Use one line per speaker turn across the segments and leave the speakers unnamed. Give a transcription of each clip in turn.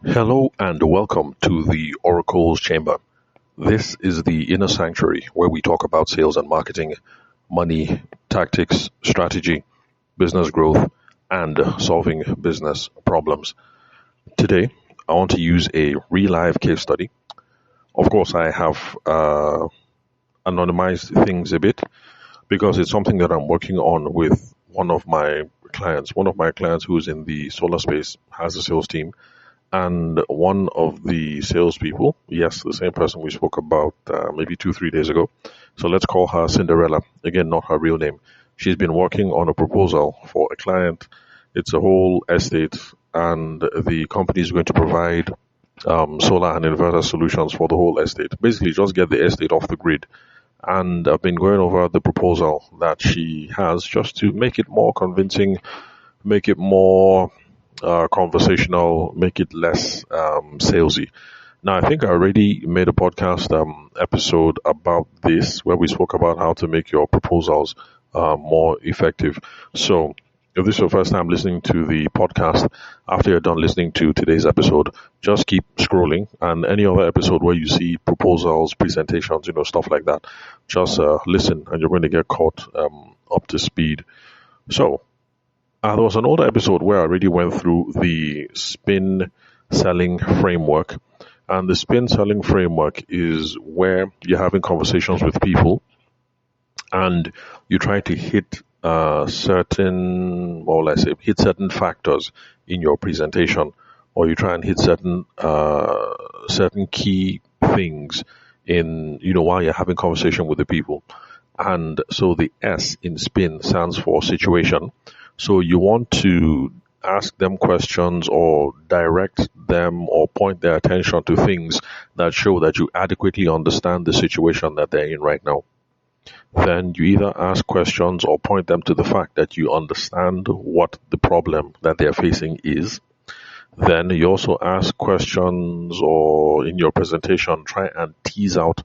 Hello and welcome to the Oracle's Chamber. This is the inner sanctuary where we talk about sales and marketing, money, tactics, strategy, business growth, and solving business problems. Today, I want to use a real life case study. Of course, I have anonymized things a bit because it's something that I'm working on with one of my clients. One of my clients who's in the solar space has a sales team, and one of the salespeople, yes, the same person we spoke about maybe 2, 3 days ago. So let's call her Cinderella. Again, not her real name. She's been working on a proposal for a client. It's a whole estate, and the company is going to provide solar and inverter solutions for the whole estate. Basically, just get the estate off the grid. And I've been going over the proposal that she has just to make it more convincing, make it more conversational, make it less salesy. Now, I think I already made a podcast episode about this where we spoke about how to make your proposals more effective. So, if this is your first time listening to the podcast, after you're done listening to today's episode, just keep scrolling, and any other episode where you see proposals, presentations, stuff like that, just listen and you're going to get caught up to speed. So, there was an older episode where I already went through the spin selling framework. And the spin selling framework is where you're having conversations with people and you try to hit hit certain factors in your presentation, or you try and hit certain key things in, while you're having conversation with the people. And so the S in spin stands for situation. So you want to ask them questions or direct them or point their attention to things that show that you adequately understand the situation that they're in right now. Then you either ask questions or point them to the fact that you understand what the problem that they're facing is. Then you also ask questions, or in your presentation try and tease out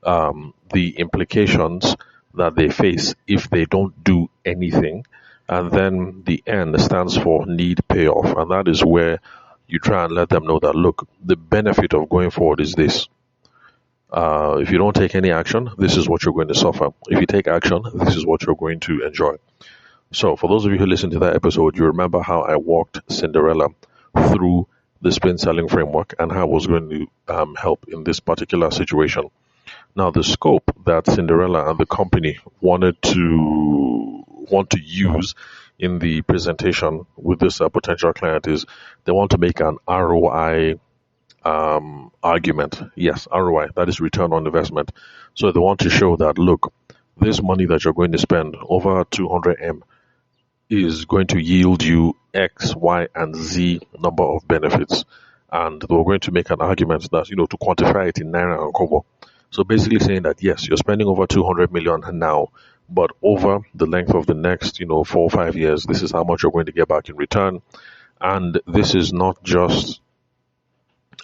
the implications that they face if they don't do anything. And then the N stands for need payoff. And that is where you try and let them know that, look, the benefit of going forward is this. If you don't take any action, this is what you're going to suffer. If you take action, this is what you're going to enjoy. So for those of you who listened to that episode, you remember how I walked Cinderella through the spin selling framework and how I was going to help in this particular situation. Now, the scope that Cinderella and the company want to use in the presentation with this potential client is they want to make an ROI argument. Yes, ROI, that is return on investment. So they want to show that, look, this money that you're going to spend over 200M is going to yield you X, Y, and Z number of benefits. And they were going to make an argument that, to quantify it in naira and kobo. So basically saying that, yes, you're spending over 200 million now, but over the length of the next, 4 or 5 years, this is how much you're going to get back in return. And this is not just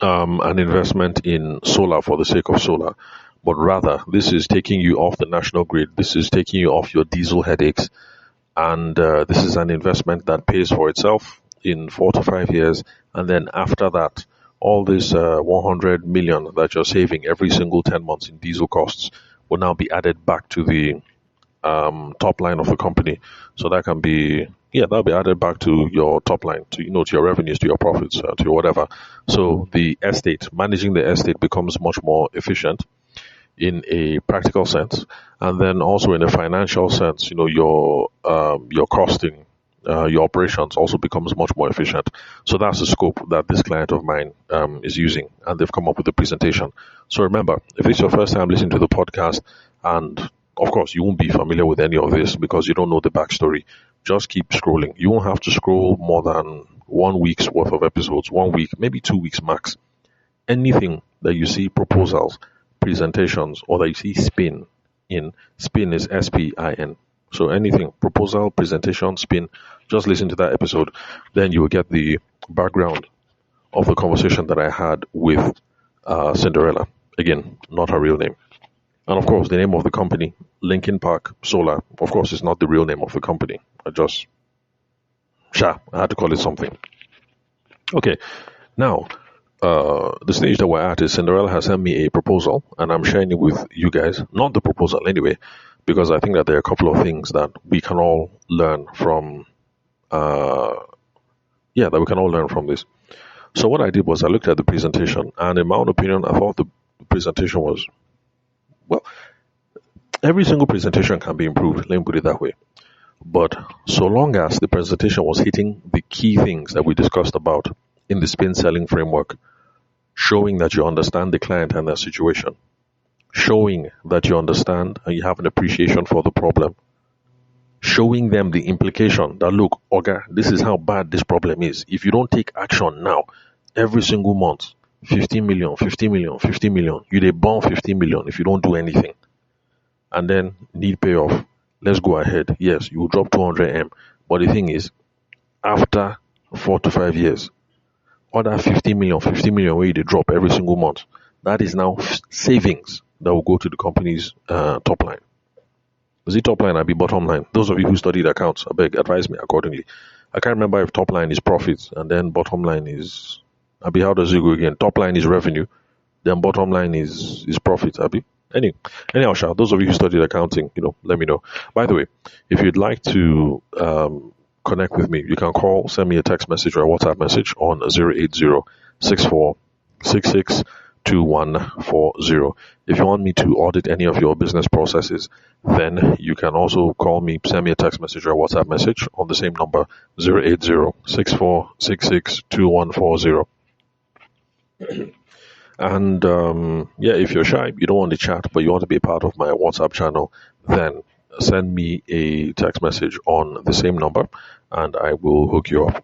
an investment in solar for the sake of solar, but rather this is taking you off the national grid. This is taking you off your diesel headaches. And this is an investment that pays for itself in 4 to 5 years. And then after that, all this 100 million that you're saving every single 10 months in diesel costs will now be added back to the top line of the company. So that can be, that'll be added back to your top line, to your revenues, to your profits, to your whatever. So the estate, managing the estate becomes much more efficient in a practical sense, and then also in a financial sense. Your costing, your operations also becomes much more efficient. So that's the scope that this client of mine is using, and they've come up with a presentation. So remember, if it's your first time listening to the podcast, and of course you won't be familiar with any of this because you don't know the backstory, just keep scrolling. You won't have to scroll more than 1 week's worth of episodes, 1 week, maybe 2 weeks max. Anything that you see proposals, presentations, or that you see spin is SPIN. So anything, proposal, presentation, spin, just listen to that episode. Then you will get the background of the conversation that I had with Cinderella. Again, not her real name. And of course, the name of the company, Linkin Park Solar, of course, is not the real name of the company. I had to call it something. Okay, now, the stage that we're at is Cinderella has sent me a proposal, and I'm sharing it with you guys. Not the proposal anyway, because I think that there are a couple of things that we can all learn from. Uh, yeah, that we can all learn from this. So what I did was I looked at the presentation, and in my own opinion, I thought the presentation was, well, every single presentation can be improved. Let me put it that way. But so long as the presentation was hitting the key things that we discussed about in the spin selling framework, showing that you understand the client and their situation, showing that you understand and you have an appreciation for the problem, showing them the implication that, look, Oga, this is how bad this problem is. If you don't take action now, every single month, 50 million, 50 million, 50 million, you they burn 50 million if you don't do anything. And then need payoff. Let's go ahead. Yes, you will drop 200M. But the thing is, after 4 to 5 years, other 50 million where they drop every single month, that is now savings that will go to the company's top line. Is it top line or be bottom line? Those of you who studied accounts, I beg, advise me accordingly. I can't remember if top line is profits and then bottom line is, Abi, how does it go again? Top line is revenue, then bottom line is profit, Abi. Anyhow, Sha, those of you who studied accounting, let me know. By the way, if you'd like to connect with me, you can call, send me a text message or a WhatsApp message on 080-6466-2140. If you want me to audit any of your business processes, then you can also call me, send me a text message or a WhatsApp message on the same number, 080-6466-2140. And if you're shy, you don't want to chat, but you want to be a part of my WhatsApp channel, then send me a text message on the same number and I will hook you up.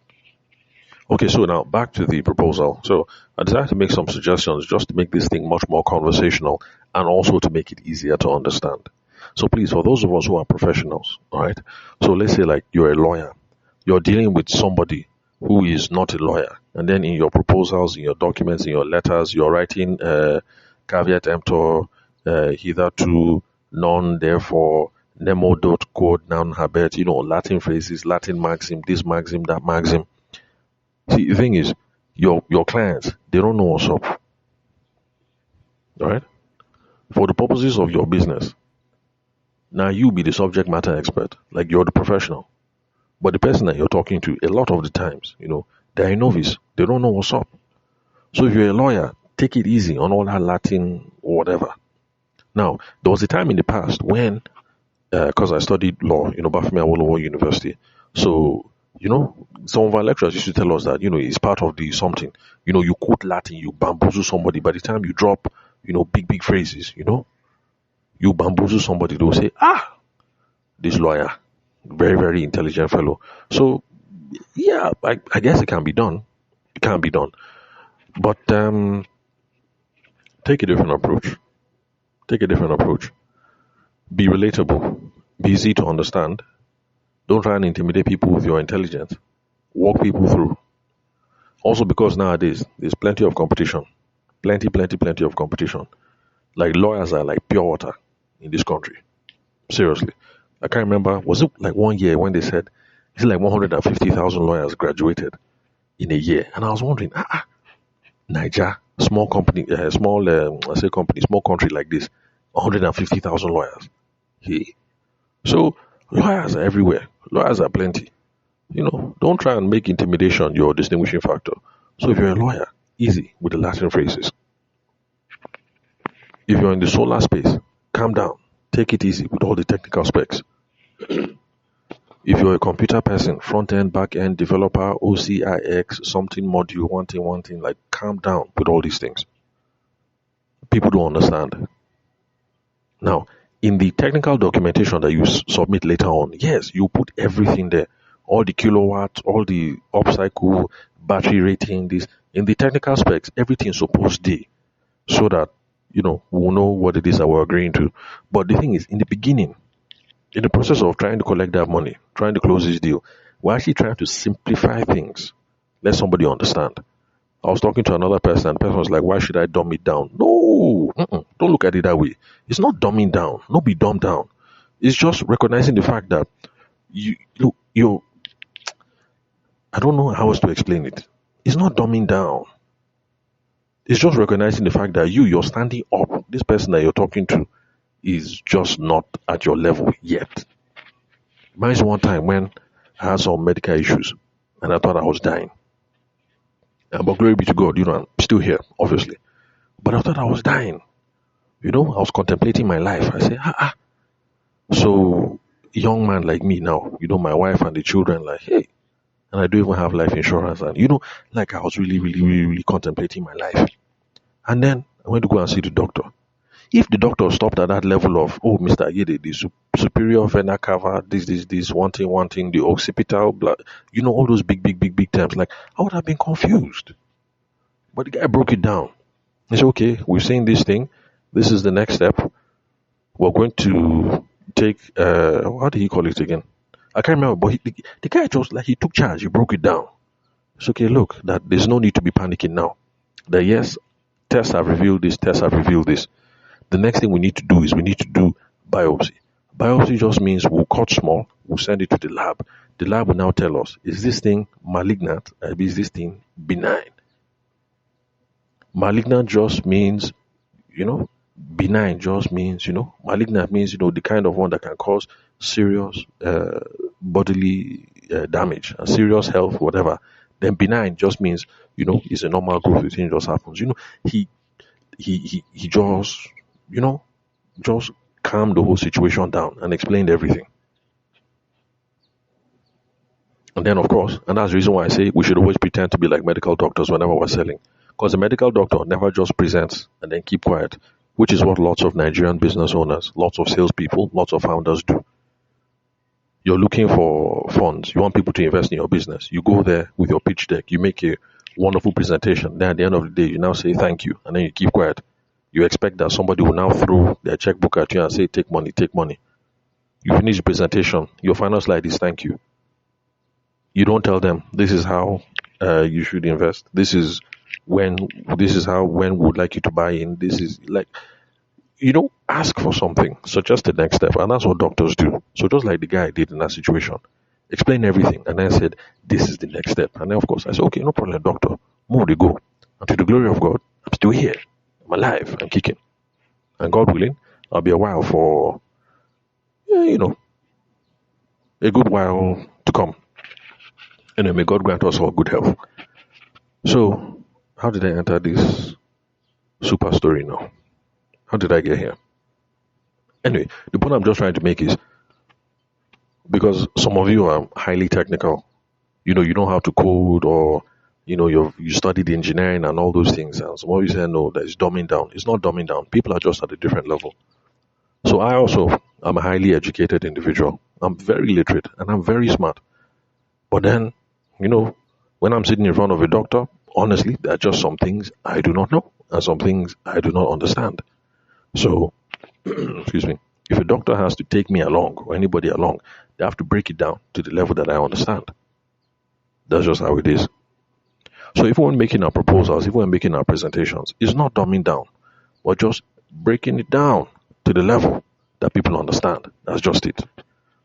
Okay, so now back to the proposal. So I decided to make some suggestions just to make this thing much more conversational and also to make it easier to understand. So please, for those of us who are professionals, all right, so let's say like you're a lawyer, you're dealing with somebody who is not a lawyer, and then in your proposals, in your documents, in your letters, you're writing caveat emptor, hitherto, none, therefore, nemo, dot, quod, noun, habet, Latin phrases, Latin maxim, this maxim, that maxim. See, the thing is, your clients, they don't know what's up. All right? For the purposes of your business, now you be the subject matter expert, like you're the professional. But the person that you're talking to, a lot of the times, they're a novice. They don't know what's up. So if you're a lawyer, take it easy on all that Latin or whatever. Now, there was a time in the past when, because I studied law, Bafemi Awolowo University. So, some of our lecturers used to tell us that, it's part of the something. You quote Latin, you bamboozle somebody. By the time you drop, big phrases, you bamboozle somebody, they'll say, this lawyer, very, very intelligent fellow. So, yeah, I guess it can be done. It can be done. But take a different approach. Take a different approach. Be relatable. Be easy to understand. Don't try and intimidate people with your intelligence. Walk people through. Also, because nowadays, there's plenty of competition. Plenty of competition. Like lawyers are like pure water in this country. Seriously. I can't remember, was it like 1 year when they said, it's like 150,000 lawyers graduated in a year. And I was wondering, Niger, small company, small country like this, 150,000 lawyers. Hey. So lawyers are everywhere. Lawyers are plenty. Don't try and make intimidation your distinguishing factor. So if you're a lawyer, easy with the Latin phrases. If you're in the solar space, calm down. Take it easy with all the technical specs. If you're a computer person, front end, back end, developer, OCIX, something module, one thing, like calm down with all these things. People don't understand. Now, in the technical documentation that you submit later on, yes, you put everything there. All the kilowatts, all the upcycle, battery rating, this. In the technical specs, everything's supposed to be so that, we'll know what it is that we're agreeing to. But the thing is, in the beginning, in the process of trying to collect that money, trying to close this deal, we're actually trying to simplify things. Let somebody understand. I was talking to another person, and the person was like, why should I dumb it down? No, don't look at it that way. It's not dumbing down. Don't be dumbed down. It's just recognizing the fact that you I don't know how else to explain it. It's not dumbing down. It's just recognizing the fact that you're standing up. This person that you're talking to is just not at your level yet. Reminds me one time when I had some medical issues and I thought I was dying. But glory be to God, I'm still here, obviously. But I thought I was dying. I was contemplating my life. I said, So, young man like me now, my wife and the children, like, hey, and I don't even have life insurance. And, like I was really, really, really, really contemplating my life. And then I went to go and see the doctor. If the doctor stopped at that level of, oh, Mr. Agede, the superior vena cava, this, one thing, the occipital, blood, all those big, big, big, big terms, like, I would have been confused. But the guy broke it down. He said, okay, we've seen this thing. This is the next step. We're going to take, what did he call it again? I can't remember, but the guy just, like, he took charge. He broke it down. It's okay, look, that there's no need to be panicking now. That yes, tests have revealed this, The next thing we need to do is we need to do biopsy. Biopsy just means we'll cut small, we'll send it to the lab. The lab will now tell us, is this thing malignant or is this thing benign? Malignant just means, benign just means, malignant means, the kind of one that can cause serious bodily damage, serious health, whatever. Then benign just means, it's a normal growth, the thing just happens. He just, just calmed the whole situation down and explained everything. And then, of course, and that's the reason why I say we should always pretend to be like medical doctors whenever we're selling. Because the medical doctor never just presents and then keep quiet, which is what lots of Nigerian business owners, lots of salespeople, lots of founders do. You're looking for funds. You want people to invest in your business. You go there with your pitch deck. You make a wonderful presentation. Then at the end of the day, you now say thank you. And then you keep quiet. You expect that somebody will now throw their checkbook at you and say, take money, take money. You finish the presentation. Your final slide is thank you. You don't tell them, this is how you should invest. This is when we would like you to buy in. This is like, ask for something. Suggest the next step. And that's what doctors do. So just like the guy did in that situation, explain everything. And then said, this is the next step. And then, of course, I said, okay, no problem, doctor. Move the go. And to the glory of God, I'm still here. I'm alive. I'm kicking. And God willing, I'll be a while for, a good while to come. Anyway, may God grant us all good health. So, how did I enter this super story now? How did I get here? Anyway, the point I'm just trying to make is, because some of you are highly technical, you know how to code, or you studied engineering and all those things, and some of you say no, that is dumbing down. It's not dumbing down. People are just at a different level. So I also am a highly educated individual. I'm very literate and I'm very smart. But then, when I'm sitting in front of a doctor, honestly, there are just some things I do not know and some things I do not understand. So, excuse me, if a doctor has to take me along or anybody along, they have to break it down to the level that I understand. That's just how it is. So if we're making our proposals, if we're making our presentations, it's not dumbing down. We're just breaking it down to the level that people understand. That's just it.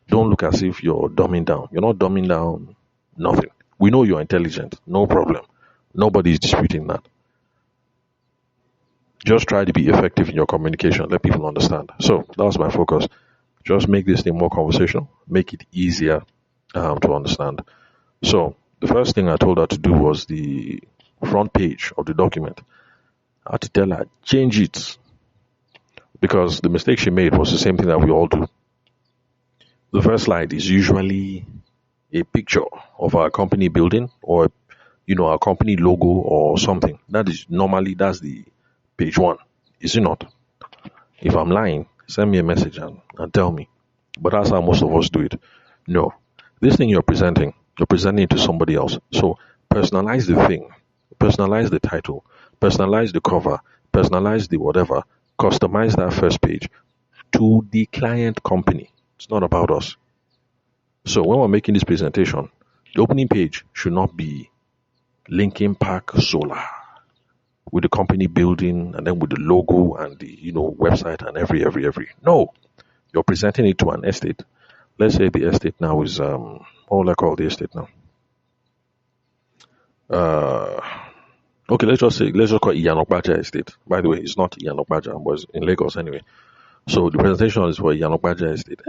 Don't look as if you're dumbing down. You're not dumbing down nothing. We know you're intelligent. No problem. Nobody is disputing that. Just try to be effective in your communication. Let people understand. So that was my focus. Just make this thing more conversational. Make it easier to understand. So the first thing I told her to do was the front page of the document. I had to tell her, change it. Because the mistake she made was the same thing that we all do. The first slide is usually a picture of our company building, or our company logo or something. That's the page one. Is it not? If I'm lying, send me a message and tell me. But that's how most of us do it. No. This thing you're presenting it to somebody else. So personalize the thing, personalize the title, personalize the cover, personalize the whatever, customize that first page to the client company. It's not about us. So when we're making this presentation, the opening page should not be Linkin Park Solar with the company building and then with the logo and the website and every. No, you're presenting it to an estate. Let's say the estate now is what will I call the estate now? Okay, let's just call it Iyanokbaja Estate. By the way, it's not Iyanokbaja, but it's in Lagos anyway. So the presentation is for Iyanokbaja Estate.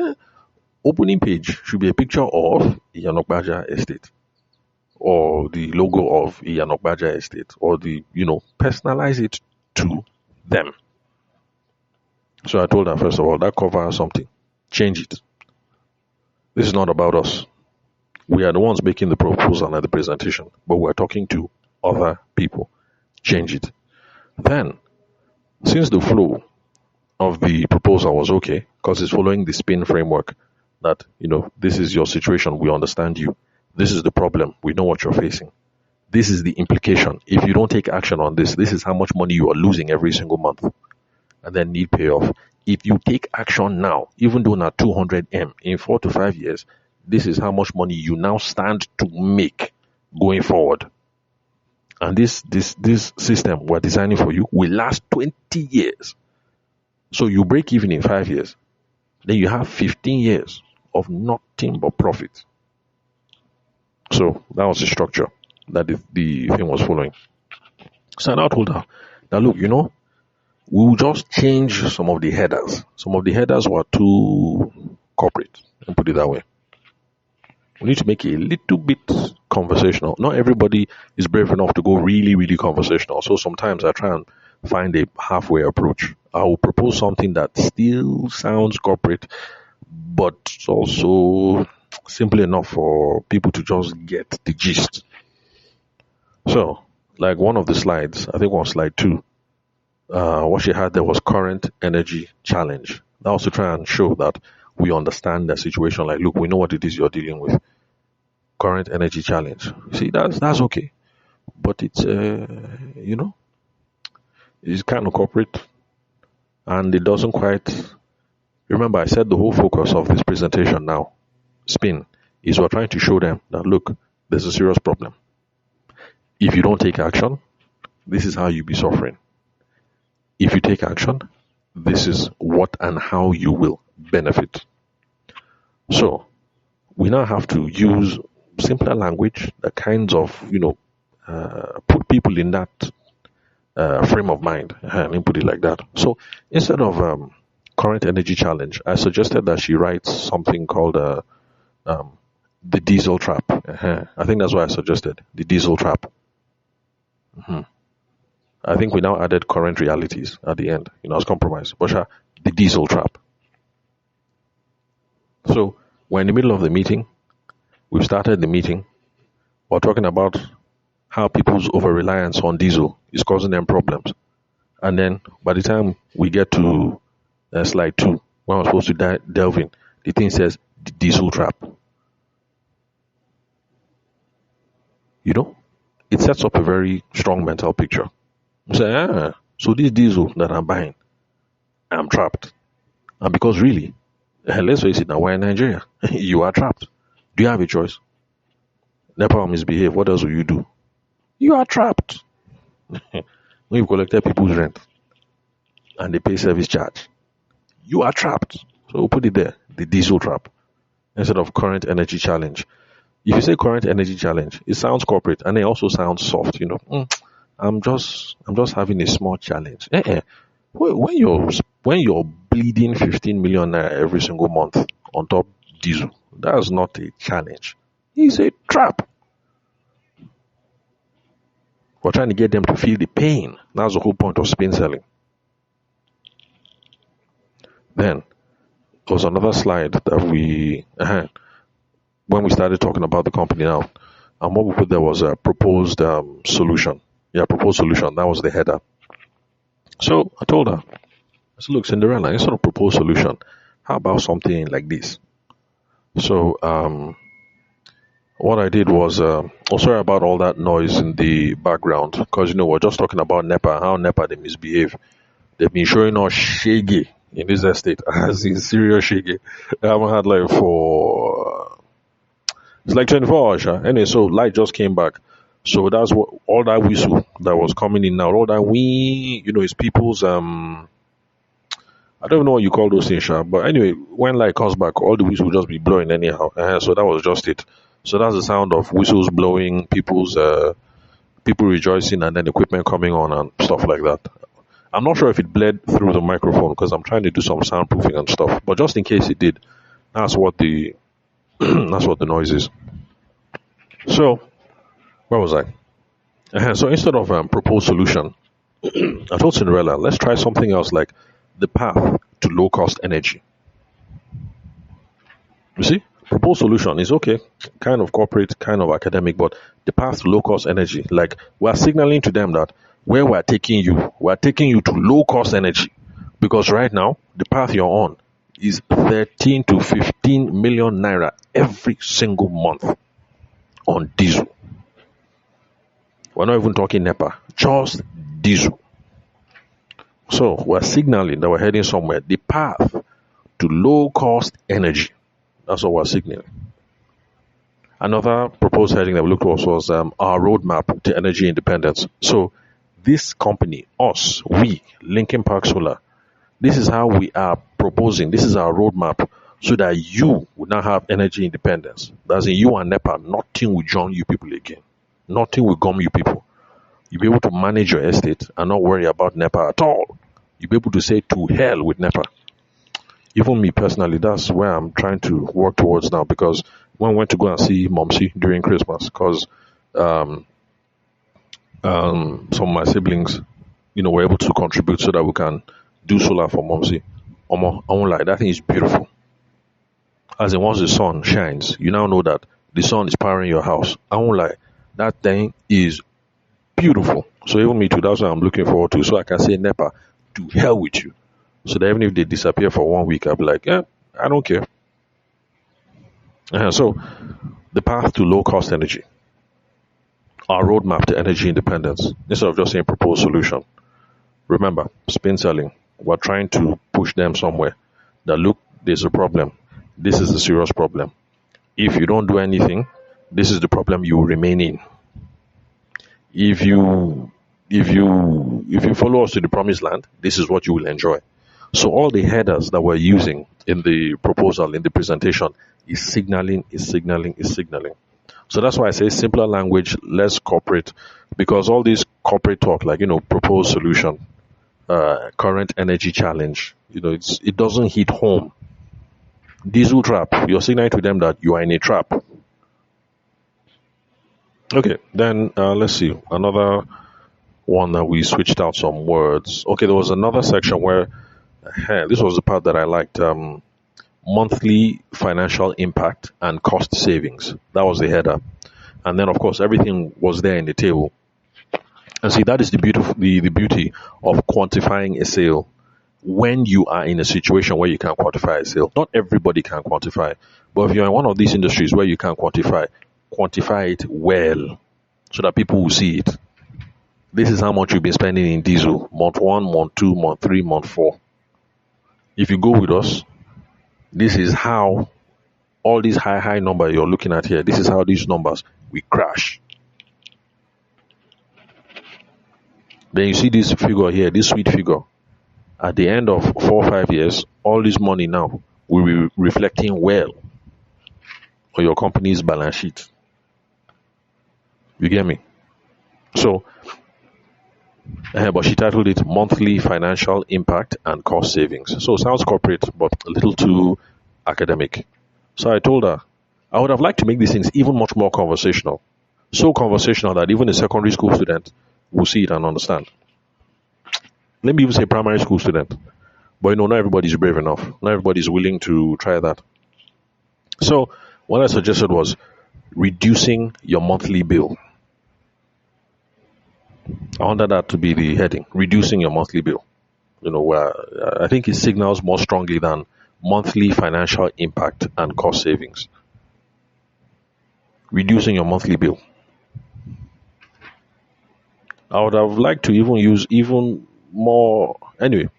Opening page should be a picture of Iyanokbaja Estate or the logo of Iyanokbaja Estate or personalize it to them. So I told her, first of all, that cover something. Change it. This is not about us. We are the ones making the proposal and the presentation, but we're talking to other people. Change it. Then, since the flow of the proposal was okay, because it's following the spin framework that, this is your situation, we understand you. This is the problem, we know what you're facing. This is the implication. If you don't take action on this, this is how much money you are losing every single month. And then need payoff. If you take action now, even though not 200M, in 4 to 5 years, this is how much money you now stand to make going forward. And this system we're designing for you will last 20 years. So you break even in 5 years. Then you have 15 years of nothing but profit. So that was the structure that the thing was following. So I now told her that, look, we'll just change some of the headers. Some of the headers were too corporate, and put it that way. We need to make it a little bit conversational. Not everybody is brave enough to go really, really conversational. So sometimes I try and find a halfway approach. I will propose something that still sounds corporate, but also simple enough for people to just get the gist. So, like one of the slides, I think on slide 2, what she had there was current energy challenge. That was to try and show that we understand the situation. Like, look, we know what it is you're dealing with. Current energy challenge. See, that's okay, but it's it's kind of corporate, and it doesn't quite. Remember, I said the whole focus of this presentation now, spin, is we're trying to show them that, look, there's a serious problem. If you don't take action, this is how you'll be suffering. If you take action, this is what and how you will benefit. So we now have to use simpler language, the kinds of, put people in that frame of mind. Let me put it like that. So instead of current energy challenge, I suggested that she writes something called the diesel trap. I think that's what I suggested, the diesel trap. I think we now added current realities at the end, as compromise. But the diesel trap. So we're in the middle of the meeting. We've started the meeting. We're talking about how people's over-reliance on diesel is causing them problems. And then by the time we get to slide 2, when we're supposed to delve in, the thing says the diesel trap. It sets up a very strong mental picture. You say, so this diesel that I'm buying, I'm trapped. And because really, let's face it now, we're in Nigeria. You are trapped. Do you have a choice? NEPA will misbehave. What else will you do? You are trapped. When you've collected people's rent and they pay service charge, you are trapped. So we'll put it there, the diesel trap, instead of current energy challenge. If you say current energy challenge, it sounds corporate and it also sounds soft. I'm just having a small challenge. When you're bleeding 15 million naira every single month on top diesel, that's not a challenge. It's a trap. We're trying to get them to feel the pain. That's the whole point of spin selling. Then there was another slide that we had when we started talking about the company now. And what we put there was a proposed solution. Yeah, proposed solution. That was the header. So I told her, I said, look, Cinderella, instead of proposed solution, how about something like this? So what I did was, sorry about all that noise in the background, because we're just talking about NEPA, how NEPA they misbehave. They've been showing us shaggy in this estate, as in serious shaggy. I haven't had it's like 24 hours. Anyway, so light just came back. So that's what all that whistle that was coming in now, all that is people's I don't even know what you call those things, but anyway, when light comes back, all the whistle will just be blowing anyhow. So that was just it. So that's the sound of whistles blowing, people's people rejoicing and then equipment coming on and stuff like that. I'm not sure if it bled through the microphone because I'm trying to do some soundproofing and stuff. But just in case it did, that's what the that's what the noise is. So where was I? So instead of proposed solution, I told Cinderella, let's try something else like the path to low cost energy. You see, proposed solution is okay, kind of corporate, kind of academic, but the path to low cost energy, like we're signaling to them that where we're taking you to low cost energy. Because right now, the path you're on is 13 to 15 million naira every single month on diesel. We're not even talking NEPA, just diesel. So we're signaling that we're heading somewhere. The path to low cost energy. That's what we're signaling. Another proposed heading that we looked at was our roadmap to energy independence. So this company, us, we, Linkin Park Solar, this is how we are proposing. This is our roadmap so that you will now have energy independence. That's in you and NEPA, nothing will join you people again. Nothing will gum you people. You'll be able to manage your estate and not worry about NEPA at all. You'll be able to say to hell with NEPA. Even me personally, that's where I'm trying to work towards now, because when I went to go and see Momsi during Christmas, because some of my siblings, were able to contribute so that we can do solar for Momsi. I won't lie, that thing is beautiful. As in, once the sun shines, you now know that the sun is powering your house. I won't lie, that thing is beautiful. So even me too, that's what I'm looking forward to. So I can say, NEPA, to hell with you. So that even if they disappear for 1 week, I'll be like, yeah, I don't care. So the path to low cost energy, our roadmap to energy independence, instead of just saying proposed solution. Remember, spin selling. We're trying to push them somewhere. That look, there's a problem. This is a serious problem. If you don't do anything, this is the problem you will remain in. If you follow us to the promised land, this is what you will enjoy. So all the headers that we're using in the proposal, in the presentation, is signaling. So that's why I say simpler language, less corporate, because all this corporate talk, like, proposed solution, current energy challenge, it doesn't hit home. Diesel trap, you're signaling to them that you are in a trap. Okay, then let's see, another one that we switched out some words. Okay, there was another section where this was the part that I liked. Monthly financial impact and cost savings. That was the header. And then, of course, everything was there in the table. And see, that is the beauty of quantifying a sale when you are in a situation where you can quantify a sale. Not everybody can quantify. But if you're in one of these industries where you can quantify it well so that people will see it. This is how much you've been spending in diesel. Month 1, month 2, month 3, month 4. If you go with us, this is how all these high numbers you're looking at here, this is how these numbers will crash. Then you see this figure here, this sweet figure. At the end of 4 or 5 years, all this money now will be reflecting well on your company's balance sheet. You get me? So, but she titled it Monthly Financial Impact and Cost Savings. So it sounds corporate, but a little too academic. So I told her, I would have liked to make these things even much more conversational. So conversational that even a secondary school student will see it and understand. Let me even say primary school student. But not everybody's brave enough. Not everybody's willing to try that. So what I suggested was reducing your monthly bill. I wanted that to be the heading, reducing your monthly bill. Where I think it signals more strongly than monthly financial impact and cost savings. Reducing your monthly bill. I would have liked to even use even more. Anyway,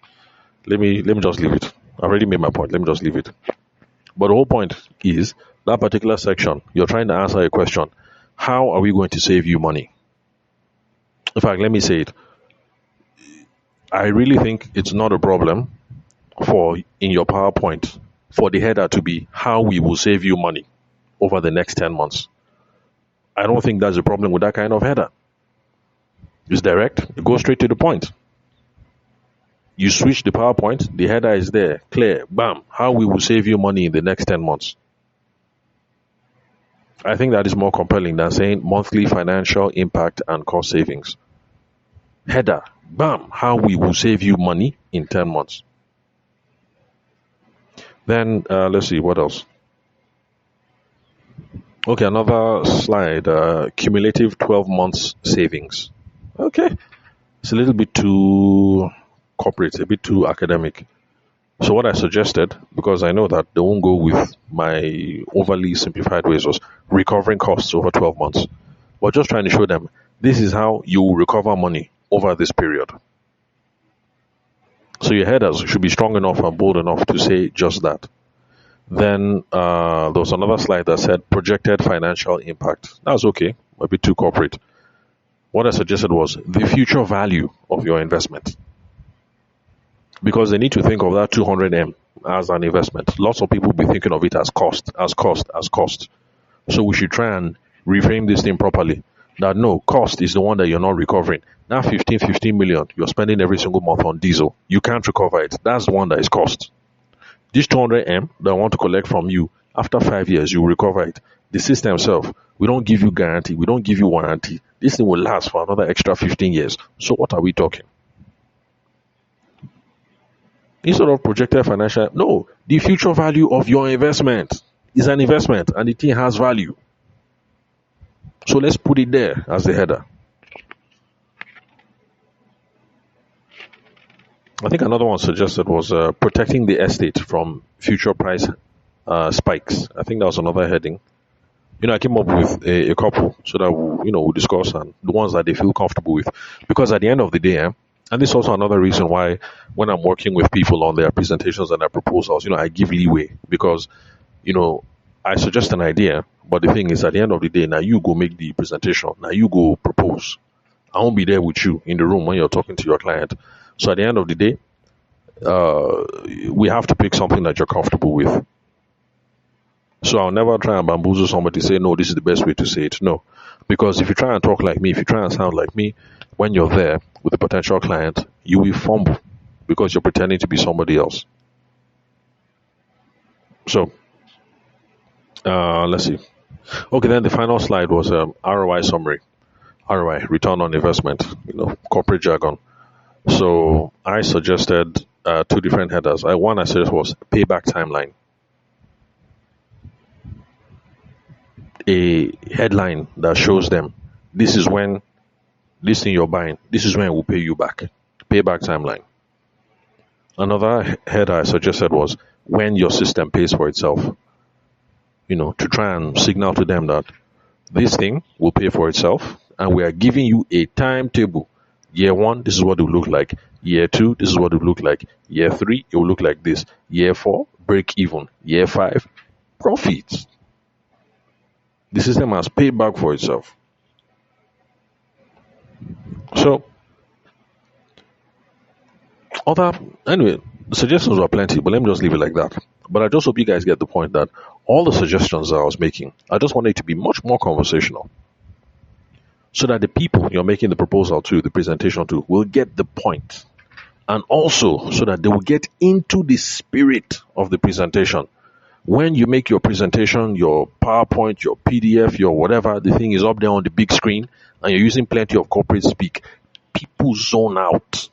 let me just leave it. I already made my point. Let me just leave it. But the whole point is that particular section, you're trying to answer a question. How are we going to save you money? In fact, let me say it. I really think it's not a problem for in your PowerPoint for the header to be how we will save you money over the next 10 months. I don't think that's a problem with that kind of header. It's direct. It goes straight to the point. You switch the PowerPoint, the header is there, clear, bam, how we will save you money in the next 10 months. I think that is more compelling than saying monthly financial impact and cost savings. Header, bam, how we will save you money in 10 months. Then let's see, what else? Okay, another slide, cumulative 12 months savings. Okay, it's a little bit too corporate, a bit too academic. So what I suggested, because I know that they won't go with my overly simplified ways, was recovering costs over 12 months. We're just trying to show them this is how you will recover money over this period. So your headers should be strong enough and bold enough to say just that. Then there was another slide that said projected financial impact. That was okay, a bit too corporate. What I suggested was the future value of your investment. Because they need to think of that 200M as an investment. Lots of people will be thinking of it as cost, as cost, as cost. So we should try and reframe this thing properly. That no, cost is the one that you're not recovering. Now 15 million you're spending every single month on diesel. You can't recover it. That's the one that is cost. This 200M that I want to collect from you, after 5 years, you will recover it. The system itself, we don't give you guarantee, we don't give you warranty. This thing will last for another extra 15 years. So what are we talking? Instead of projected financial, no, the future value of your investment is an investment and the thing has value. So let's put it there as the header. I think another one suggested was protecting the estate from future price spikes. I think that was another heading. I came up with a couple so that we'll discuss and the ones that they feel comfortable with. Because at the end of the day, and this is also another reason why when I'm working with people on their presentations and their proposals, I give leeway because, I suggest an idea, but the thing is at the end of the day, now you go make the presentation, now you go propose. I won't be there with you in the room when you're talking to your client. So at the end of the day, we have to pick something that you're comfortable with. So I'll never try and bamboozle somebody to say, no, this is the best way to say it. No. Because if you try and talk like me, if you try and sound like me, when you're there with a potential client, you will fumble because you're pretending to be somebody else. So, let's see. Okay, then the final slide was ROI summary. ROI, return on investment, corporate jargon. So I suggested two different headers. One I said was payback timeline. A headline that shows them this is when this thing you're buying, this is when it will pay you back. Payback timeline. Another header I suggested was when your system pays for itself. To try and signal to them that this thing will pay for itself and we are giving you a timetable. Year 1, this is what it will look like. Year 2, this is what it will look like. Year 3, it will look like this. Year 4, break even. Year 5, profits. The system has paid back for itself. So, anyway, the suggestions were plenty, but let me just leave it like that. But I just hope you guys get the point that all the suggestions that I was making, I just wanted it to be much more conversational. So that the people you're making the proposal to, the presentation to, will get the point. And also so that they will get into the spirit of the presentation. When you make your presentation, your PowerPoint, your PDF, your whatever, the thing is up there on the big screen and you're using plenty of corporate speak, people zone out.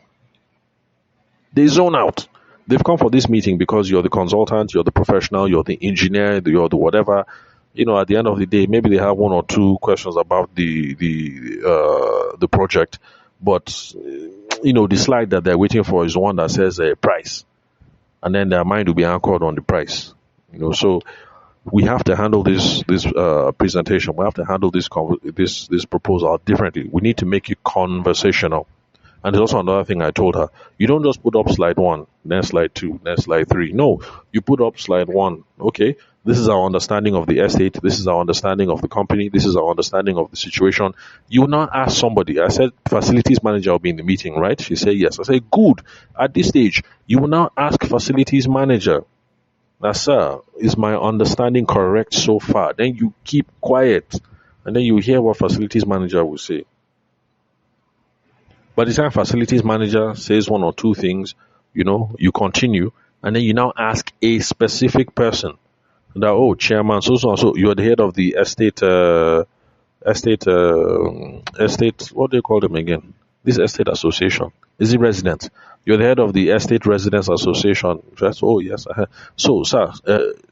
They zone out. They've come for this meeting because you're the consultant, you're the professional, you're the engineer, you're the whatever. At the end of the day, maybe they have one or two questions about the project, but the slide that they're waiting for is the one that says price, and then their mind will be anchored on the price. So we have to handle this presentation. We have to handle this proposal differently. We need to make it conversational. And there's also another thing I told her. You don't just put up slide 1, then slide 2, then slide 3. No, you put up slide 1. Okay, this is our understanding of the estate. This is our understanding of the company. This is our understanding of the situation. You will not ask somebody. I said, facilities manager will be in the meeting, right? She said, yes. I said, good. At this stage, you will now ask facilities manager. Now, sir, is my understanding correct so far? Then you keep quiet. And then you hear what facilities manager will say. By the time facilities manager says one or two things, you continue, and then you now ask a specific person that, oh, chairman, so and so, you're the head of the estate, what do you call them again? This estate association. Is it resident? You're the head of the estate residents association. Just, oh yes. So, sir,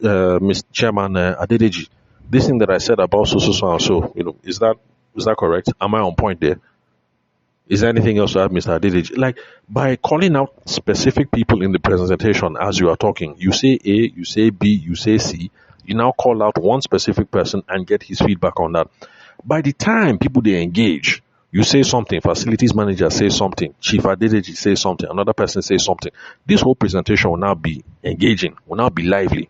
Mr. Chairman Adedeji, this thing that I said about so and so, is that correct? Am I on point there? Is there anything else to add, Mr. Adedeji? Like, by calling out specific people in the presentation as you are talking, you say A, you say B, you say C, you now call out one specific person and get his feedback on that. By the time people they engage, you say something, facilities manager says something, chief Adedeji says something, another person says something. This whole presentation will now be engaging, will now be lively.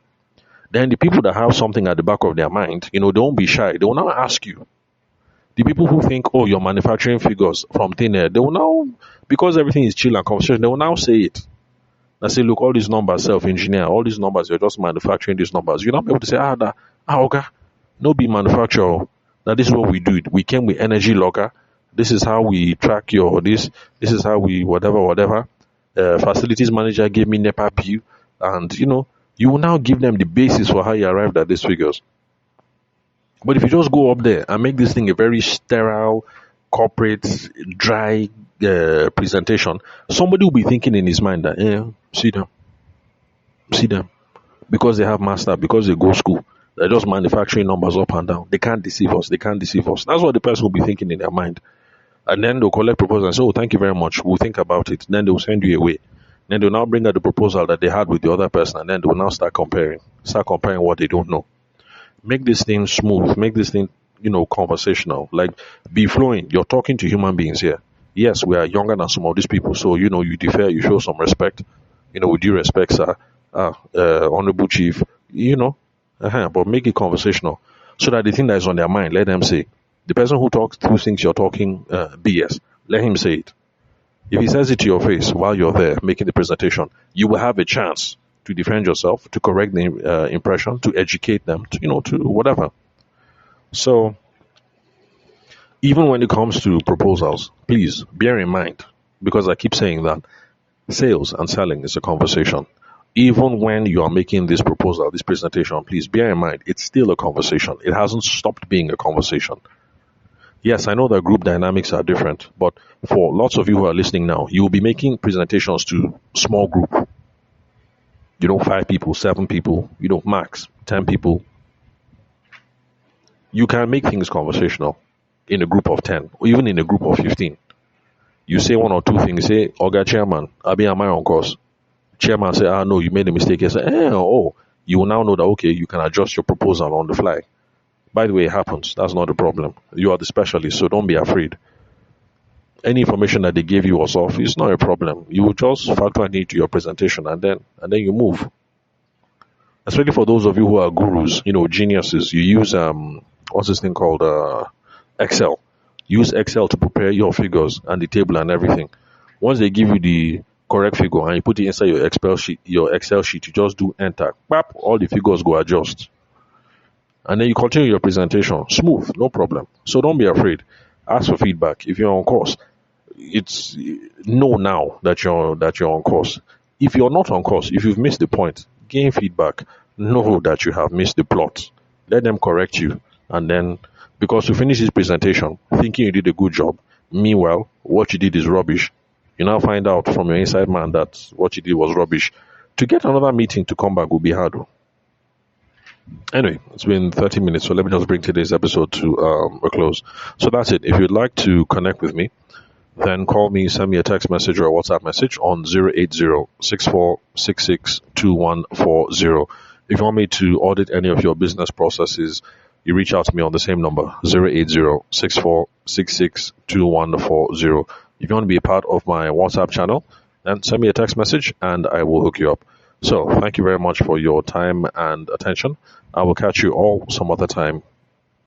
Then the people that have something at the back of their mind, they won't be shy. They will now ask you. The people who think, oh, you're manufacturing figures from thin air, they will now, because everything is chill and conversation, they will now say it. I say, look, all these numbers, self-engineer, all these numbers, you're just manufacturing these numbers. You're not able to say, okay, no be manufacturer. Now this is what we do. We came with energy logger. This is how we track your this. This is how we whatever. Facilities manager gave me NEPA bill, and you will now give them the basis for how you arrived at these figures. But if you just go up there and make this thing a very sterile, corporate, dry presentation, somebody will be thinking in his mind that, see them, because they have master, because they go school, they're just manufacturing numbers up and down. They can't deceive us. That's what the person will be thinking in their mind. And then they'll collect proposal and say, oh, thank you very much. We'll think about it. Then they'll send you away. Then they'll now bring out the proposal that they had with the other person, and then they'll now start comparing what they don't know. Make this thing smooth. Make this thing, conversational. Like, be flowing. You're talking to human beings here. Yes, we are younger than some of these people, so you defer, you show some respect. With due respect, sir, honorable chief. But make it conversational, so that the thing that is on their mind, let them say. The person who thinks you're talking BS, let him say it. If he says it to your face while you're there making the presentation, you will have a chance to defend yourself, to correct the impression, to educate them, to whatever. So, even when it comes to proposals, please bear in mind, because I keep saying that sales and selling is a conversation. Even when you are making this proposal, this presentation, please bear in mind, it's still a conversation. It hasn't stopped being a conversation. Yes, I know that group dynamics are different, but for lots of you who are listening now, you will be making presentations to small group. 5 people, 7 people, max 10 people. You can make things conversational in a group of 10, or even in a group of 15. You say one or two things, say, Oga Chairman, am I on course? Chairman say, no, you made a mistake. You say, you will now know that, okay, you can adjust your proposal on the fly. By the way, it happens. That's not a problem. You are the specialist, so don't be afraid. Any information that they gave you was off, it's not a problem. You will just factor it into your presentation, and then you move. Especially for those of you who are gurus, geniuses, you use what's this thing called Excel. Use Excel to prepare your figures and the table and everything. Once they give you the correct figure and you put it inside your Excel sheet, you just do enter. Bap, all the figures go adjust. And then you continue your presentation. Smooth, no problem. So don't be afraid. Ask for feedback. If you're on course, it's know now that you're on course. If you're not on course, if you've missed the point, gain feedback. Know that you have missed the plot. Let them correct you. And then, because you finish this presentation thinking you did a good job, meanwhile, what you did is rubbish. You now find out from your inside man that what you did was rubbish. To get another meeting to come back will be hard. Anyway, it's been 30 minutes, so let me just bring today's episode to a close. So that's it. If you'd like to connect with me, then call me, send me a text message or a WhatsApp message on 080-6466-2140. If you want me to audit any of your business processes, you reach out to me on the same number, 080-6466-2140. If you want to be a part of my WhatsApp channel, then send me a text message and I will hook you up. So, thank you very much for your time and attention. I will catch you all some other time.